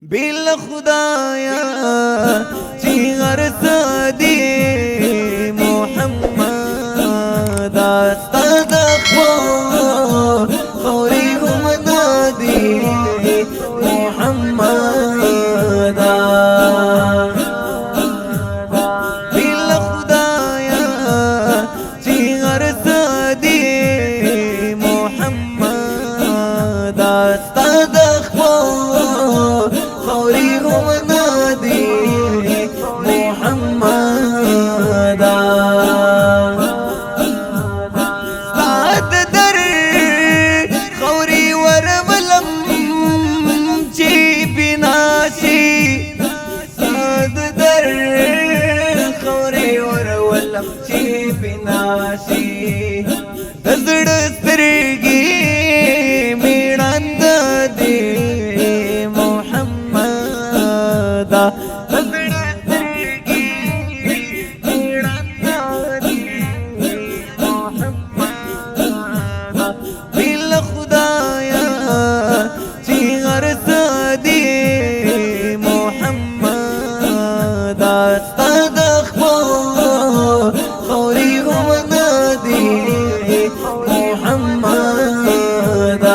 बिल खुदाया चिंगर सदी मोहम्मद आस्तदखो खौरी हुमदादी मोहम्मद बिल खुदाया चिंगर सदी मोहम्मद आस्तदखो खौरी हुमदादी मोहम्मद साद दर खौरी वरमलम ची बिनाशी साद दर खौरी वरमलम ची बिनाशी दजड़ स्त्रगी मीणंद दे बिल खुदाया चिंगर सदी मोहम्मद आस्तदखो खौरी हुमदादी मोहम्मद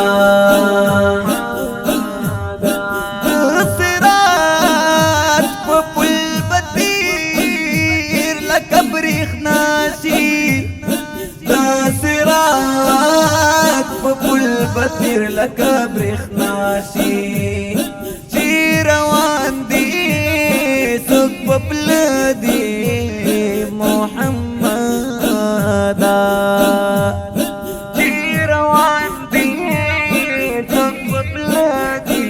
بطير لك بريخ ناسي روان دي سوق بلادي محمد روان دي سوق بلادي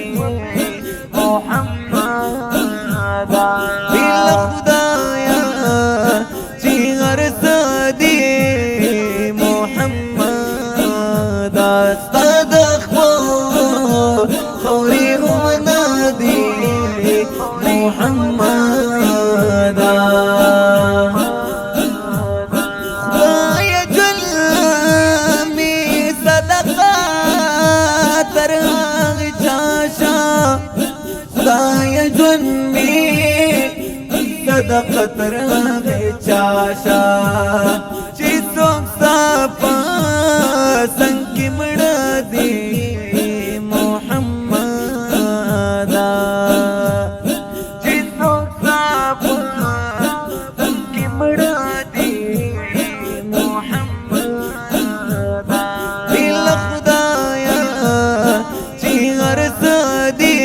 محمد بلا خدايا تيغر سادي محمد استدخو خوري همدادي محمد خدايا جلمي صدقات ترغ چاشا خدايا جلمي صدقات ترغ چاشا چی سوک ساپا سنکی مڑا دی محمد چی سوک ساپا سنکی مڑا دی محمد دل خدایا چیغر سدی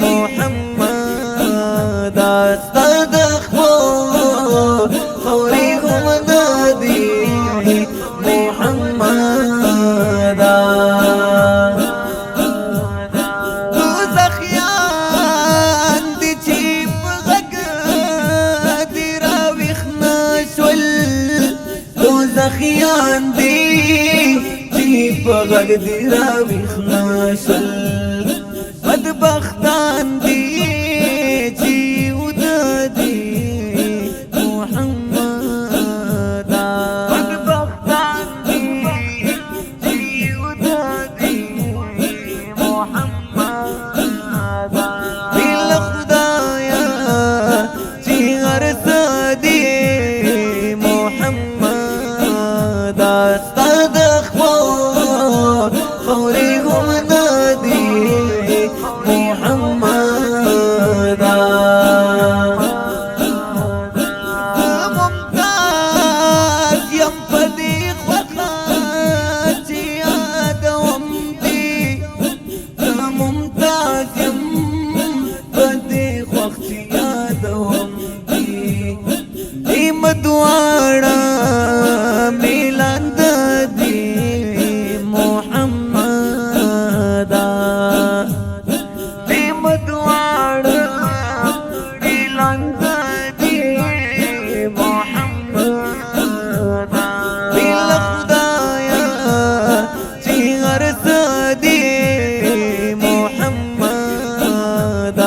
محمد استدخو خوري همدادي محمد دوزخيان دي چيب غق دي راويخ ناشول دوزخيان دي چيب غق دي راويخ ناشول بدبختان دي چي ودادي محمد بدبختان دي چي ودادي محمد بلا خدايا چيغر سدي محمد استدخو خوري همدادي محمد ممتاز يم فديق وخاتي آدم دي ممتاز يم فديق وخاتي آدم دي دي مدوارا ميلان دي محمد دي مدوارا ميلان دي محمد بلا خدايا چيغر سدي محمد